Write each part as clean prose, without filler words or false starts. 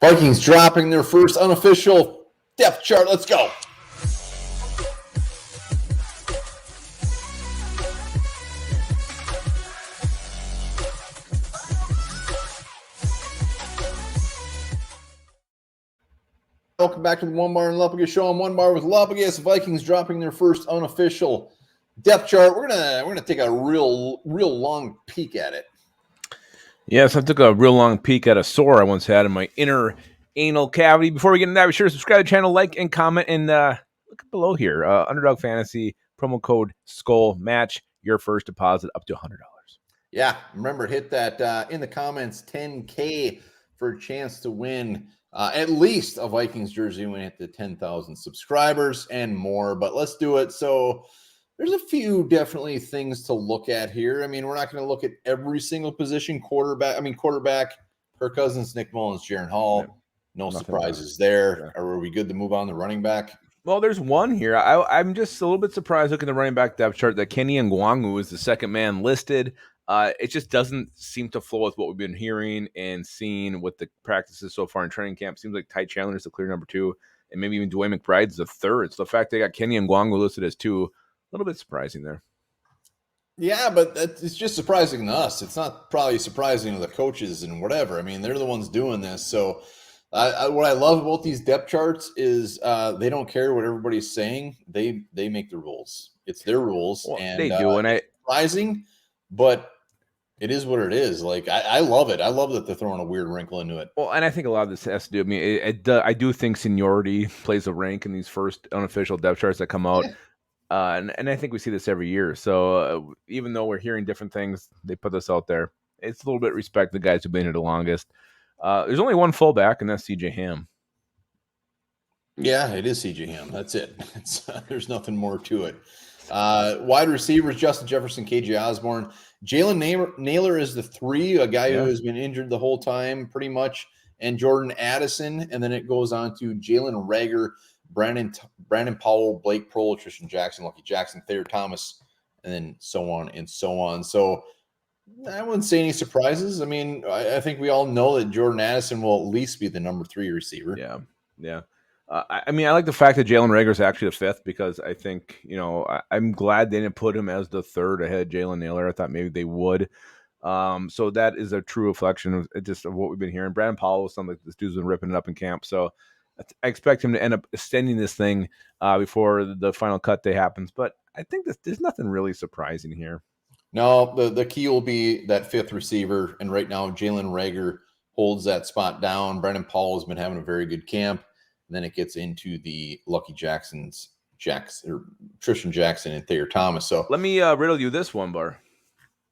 Vikings dropping their first unofficial depth chart. Let's go. Welcome back to the Onebar and Lupagus show. I'm Onebar with Lupagus. Vikings dropping their first unofficial depth chart. We're gonna take a real long peek at it. Yes, I took a real long peek at a sore I once had in my inner anal cavity. Before we get into that, be sure to subscribe to the channel, like, and comment, and look below here. Underdog Fantasy, promo code SKULL, match your first deposit up to $100. Yeah, remember, hit that in the comments, 10K for a chance to win at least a Vikings jersey when we hit the 10,000 subscribers and more. But let's do it. So there's a few definitely things to look at here. I mean, we're not going to look at every single position. Quarterback, Kirk Cousins, Nick Mullins, Jaron Hall. No surprises there. Yeah. Are we good to move on to running back? Well, there's one here. I'm just a little bit surprised looking at the running back depth chart that Kenny Ngwangu is the second man listed. It just doesn't seem to flow with what we've been hearing and seeing with the practices so far in training camp. Seems like Ty Chandler is the clear number 2, and maybe even DeWayne McBride is the third. So the fact they got Kenny Ngwangu listed as 2, a little bit surprising there. Yeah, but it's just surprising to us. It's not probably surprising to the coaches and whatever. I mean, they're the ones doing this. So what I love about these depth charts is they don't care what everybody's saying. They make the rules. It's their rules. Well, and they do. And it's surprising, but it is what it is. Like, I love it. I love that they're throwing a weird wrinkle into it. Well, and I think a lot of this has to do, I mean, I do think seniority plays a rank in these first unofficial depth charts that come out. Yeah. And I think we see this every year. So even though we're hearing different things, they put this out there. It's a little bit respect the guys who've been here the longest. There's only one fullback, and that's CJ Ham. Yeah, it is CJ Ham. That's it. There's nothing more to it. Wide receivers, Justin Jefferson, KJ Osborne. Jalen Naylor is the 3, a guy who has been injured the whole time pretty much, and Jordan Addison. And then it goes on to Jalen Reagor, Brandon Powell, Blake Prohl, Tristan Jackson, Lucky Jackson, Thayer Thomas, and then so on and so on. So I wouldn't say any surprises. I mean, I think we all know that Jordan Addison will at least be the number 3 receiver. Yeah. I mean, I like the fact that Jalen Reagor is actually the 5th because I think, I'm glad they didn't put him as the 3rd ahead of Jalen Naylor. I thought maybe they would. So that is a true reflection of what we've been hearing. Brandon Powell was something like this dude's been ripping it up in camp. So I expect him to end up extending this thing before the final cut day happens. But I think there's nothing really surprising here. No, the key will be that 5th receiver. And right now, Jalen Reagor holds that spot down. Brandon Powell has been having a very good camp. And then it gets into the Lucky Tristan Jackson and Thayer Thomas. So let me riddle you this one, Bar.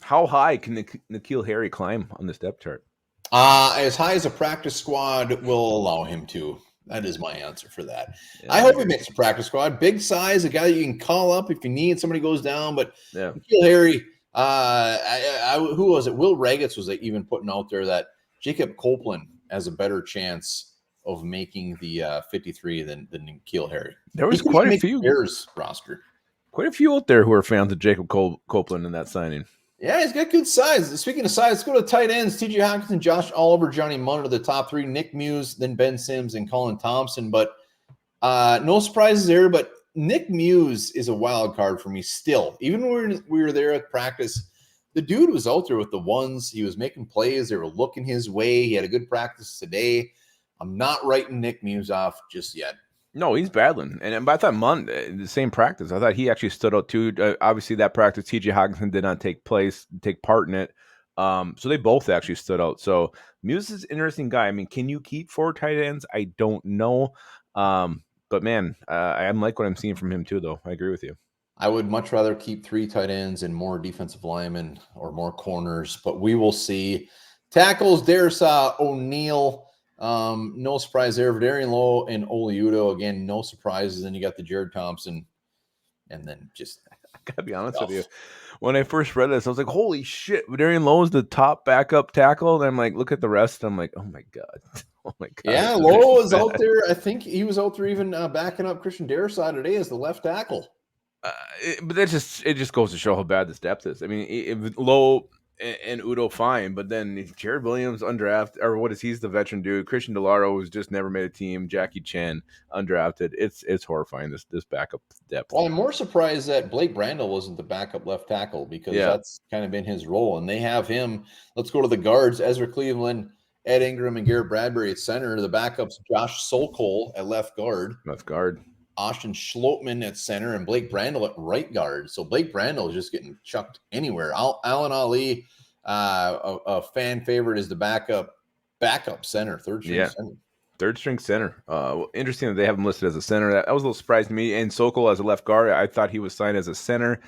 How high can N'Keal Harry climb on this depth chart? As high as a practice squad will allow him to. That is my answer for that. Yeah, I hope he makes a practice squad. Big size, a guy you can call up if you need. Somebody goes down. But N'Keal Harry, who was it? Will Ragatz was even putting out there that Jacob Copeland has a better chance of making the 53 than N'Keal Harry. There was quite a few Bears roster. Quite a few out there who are fans of Jacob Copeland in that signing. Yeah, he's got good size. Speaking of size, let's go to tight ends. T.J. Hockenson, Josh Oliver, Johnny Munn are the top 3. Nick Muse, then Ben Sims and Colin Thompson. But no surprises there. But Nick Muse is a wild card for me still. Even when we were there at practice, the dude was out there with the ones. He was making plays. They were looking his way. He had a good practice today. I'm not writing Nick Muse off just yet. No, he's battling. But I thought Munn, the same practice, I thought he actually stood out too. Obviously, that practice, T.J. Hockenson did not take part in it. So they both actually stood out. So Muse is an interesting guy. I mean, can you keep 4 tight ends? I don't know. But, man, I like what I'm seeing from him too, though. I agree with you. I would much rather keep 3 tight ends and more defensive linemen or more corners. But we will see. Tackles, Darrisaw O'Neal. No surprise there. Darian Lowe and Oli Udoh, again, no surprises. Then you got the Jared Thompson, and then just I gotta be honest with you. When I first read this, I was like, "Holy shit!" Darian Lowe is the top backup tackle, and I'm like, look at the rest. I'm like, oh my god, oh my god. Yeah, Lowe was out there. I think he was out there even backing up Christian Darrisaw today as the left tackle. But it just goes to show how bad this depth is. I mean, if Lowe and Udo fine, but then Jared Williams undrafted, or what is he's the veteran dude? Christian DeLaro who's just never made a team. Jackie Chan undrafted. It's horrifying this backup depth. Well, I'm more surprised that Blake Brandel wasn't the backup left tackle because Yeah, that's kind of been his role. And they have him. Let's go to the guards: Ezra Cleveland, Ed Ingram, and Garrett Bradbury at center. The backups: Josh Sokol at left guard, left guard. Austin Schlotman at center, and Blake Brandel at right guard. So Blake Brandel is just getting chucked anywhere. Alan Ali, a fan favorite, is the backup center, third string center. Third string center. Interesting that they have him listed as a center. That was a little surprising to me. And Sokol as a left guard. I thought he was signed as a center.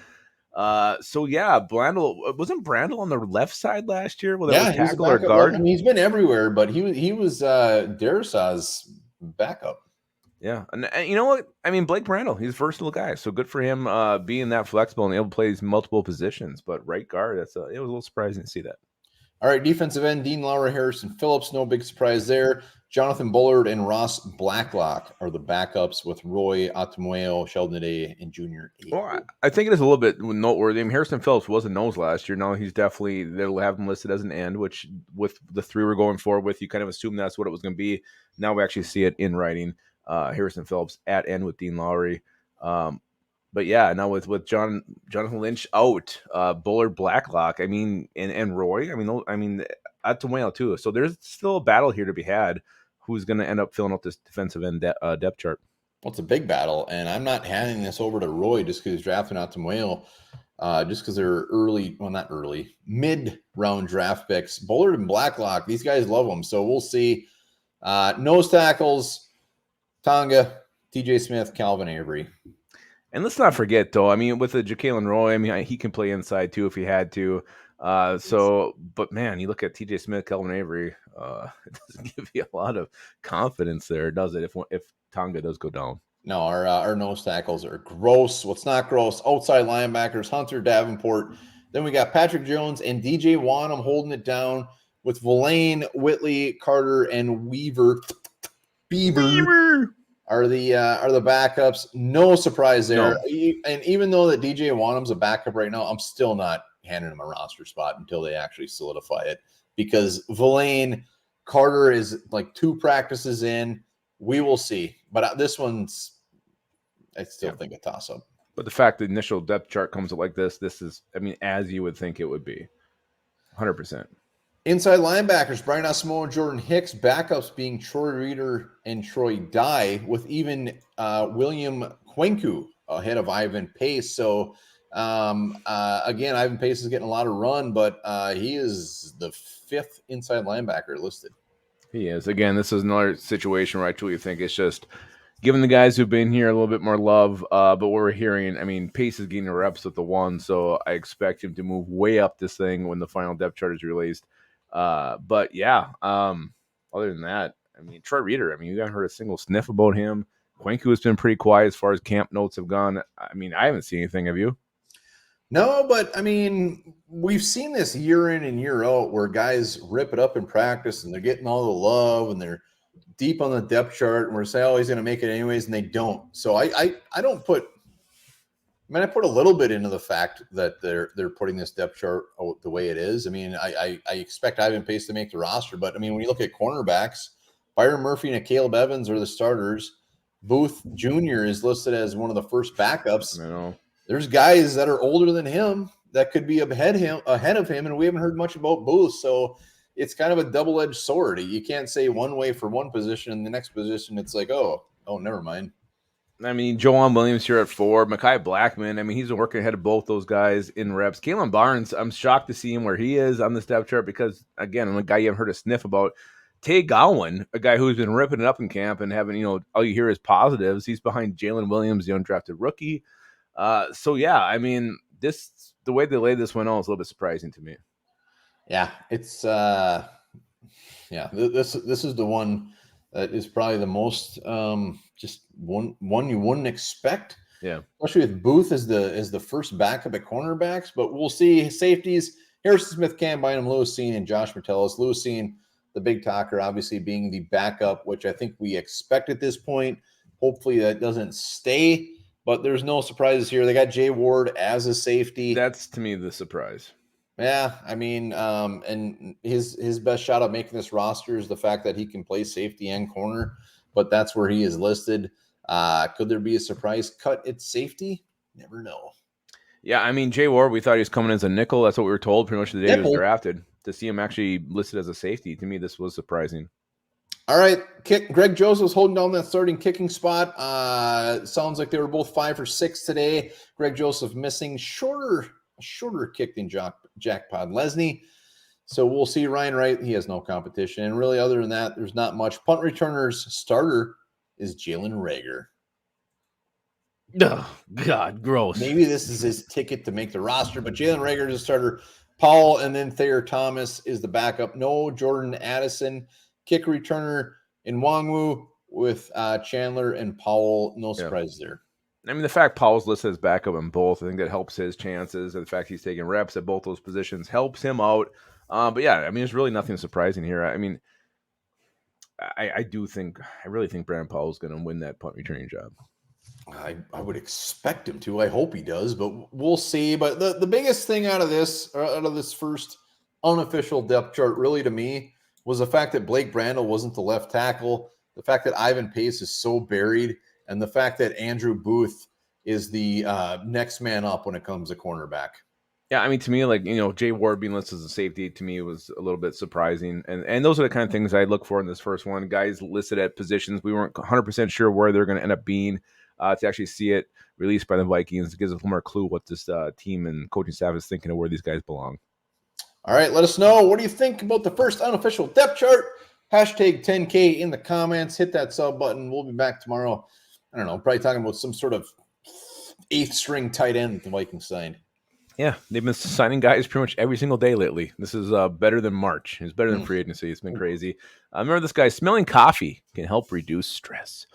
So yeah, wasn't Brandel on the left side last year? Well, that was tackle or guard. I mean, he's been everywhere, but he was Derisaw's backup. Yeah, and you know what? I mean, Blake Brandel, he's a versatile guy, so good for him being that flexible and able to play these multiple positions. But right guard, it was a little surprising to see that. All right, defensive end, Dean Lauer, Harrison Phillips, no big surprise there. Jonathan Bullard and Ross Blacklock are the backups with Roy Atamueo, Sheldon Day, and Junior. Well, I think it is a little bit noteworthy. I mean, Harrison Phillips was a nose last year. Now he's definitely, they'll have him listed as an end, which with the three we're going forward with, you kind of assume that's what it was going to be. Now we actually see it in writing. Harrison Phillips at end with Dean Lowry. But yeah, now with Jonathan Lynch out, Bullard, Blacklock, I mean, and Roy, I mean, Atamueo too. So there's still a battle here to be had. Who's going to end up filling out this defensive end depth chart? Well, it's a big battle, and I'm not handing this over to Roy just because he's drafting Atamueo, just because they're mid-round draft picks. Bullard and Blacklock, these guys love them, so we'll see. Nose tackles, Tonga, TJ Smith, Calvin Avery. And let's not forget, though, I mean, with the Ja'Kalen Roy, I mean, he can play inside, too, if he had to. But man, you look at TJ Smith, Calvin Avery, it doesn't give you a lot of confidence there, does it? If Tonga does go down. No, our nose tackles are gross. What's not gross? Outside linebackers, Hunter Davenport. Then we got Patrick Jones and DJ Wanham holding it down with Villain, Whitley, Carter, and Beaver. Are the backups. No surprise there. No. And even though that DJ Wanham's a backup right now, I'm still not handing him a roster spot until they actually solidify it, because Villain, Carter is like 2 practices in. We will see. But this one's, I still think, a toss-up. But the fact the initial depth chart comes up like this is, I mean, as you would think it would be. 100%. Inside linebackers, Brian Asamoah, Jordan Hicks, backups being Troy Reeder and Troy Dye, with even William Kwenku ahead of Ivan Pace. So, again, Ivan Pace is getting a lot of run, but he is the 5th inside linebacker listed. He is. Again, this is another situation where I truly think it's just giving the guys who've been here a little bit more love. But what we're hearing, I mean, Pace is getting reps with the 1, so I expect him to move way up this thing when the final depth chart is released. But yeah, other than that, I mean, Troy Reeder, I mean, you haven't heard a single sniff about him. Kwenku has been pretty quiet as far as camp notes have gone. I mean, I haven't seen anything. Have you? No, but I mean, we've seen this year in and year out where guys rip it up in practice and they're getting all the love and they're deep on the depth chart and we're saying, oh, he's going to make it anyways, and they don't. So I don't put, I mean, I put a little bit into the fact that they're putting this depth chart the way it is. I mean, I expect Ivan Pace to make the roster, but I mean, when you look at cornerbacks, Byron Murphy and Caleb Evans are the starters. Booth Jr. is listed as one of the first backups. I know. There's guys that are older than him that could be ahead of him, and we haven't heard much about Booth. So it's kind of a double-edged sword. You can't say one way for one position, and the next position it's like, oh, never mind. I mean, Joanne Williams here at 4, Mekhi Blackman. I mean, he's been working ahead of both those guys in reps. Kalen Barnes, I'm shocked to see him where he is on this depth chart because, again, I'm a guy you haven't heard a sniff about. Tay Gowan, a guy who's been ripping it up in camp and having, all you hear is positives. He's behind Jalen Williams, the undrafted rookie. So yeah, I mean, the way they laid this one out is a little bit surprising to me. Yeah, it's this is the one that is probably the most just one you wouldn't expect. Yeah, especially with Booth as the first backup at cornerbacks. But we'll see. Safeties: Harrison Smith, Cam Bynum, Lewis Cine, and Josh Metellus. Lewis Cine, the big talker, obviously being the backup, which I think we expect at this point. Hopefully that doesn't stay. But there's no surprises here. They got Jay Ward as a safety. That's, to me, the surprise. Yeah, I mean, and his best shot at making this roster is the fact that he can play safety and corner, but that's where he is listed. Could there be a surprise cut at safety? Never know. Yeah, I mean, Jay Ward, we thought he was coming as a nickel. That's what we were told pretty much the day he was Nipple. drafted. To see him actually listed as a safety, to me, this was surprising. All right, Greg Joseph's holding down that starting kicking spot. Sounds like they were both 5 for 6 today. Greg Joseph missing shorter kick than Jack Podlesny. So we'll see. Ryan Wright, he has no competition. And really, other than that, there's not much. Punt returners starter is Jalen Rager. Oh, God, gross. Maybe this is his ticket to make the roster, but Jalen Rager is a starter. Paul and then Thayer Thomas is the backup. No Jordan Addison. Kick returner in Wangwu with Chandler and Powell. No surprises there. I mean, the fact Powell's listed as backup in both, I think that helps his chances. And the fact he's taking reps at both those positions helps him out. But yeah, I mean, there's really nothing surprising here. I mean, I really think Brandon Powell's going to win that punt returning job. I would expect him to. I hope he does, but we'll see. But the biggest thing out of this first unofficial depth chart, really to me, was the fact that Blake Brandel wasn't the left tackle, the fact that Ivan Pace is so buried, and the fact that Andrew Booth is the next man up when it comes to cornerback. Yeah, I mean, to me, like, Jay Ward being listed as a safety, to me, was a little bit surprising. And those are the kind of things I look for in this first one. Guys listed at positions we weren't 100% sure where they're going to end up being. To actually see it released by the Vikings, it gives us a little more clue what this team and coaching staff is thinking of where these guys belong. All right, let us know. What do you think about the first unofficial depth chart? Hashtag 10K in the comments. Hit that sub button. We'll be back tomorrow. I don't know, probably talking about some sort of 8th string tight end that the Vikings signed. Yeah, they've been signing guys pretty much every single day lately. This is better than March. It's better than free agency. It's been crazy. Remember this guy, smelling coffee can help reduce stress.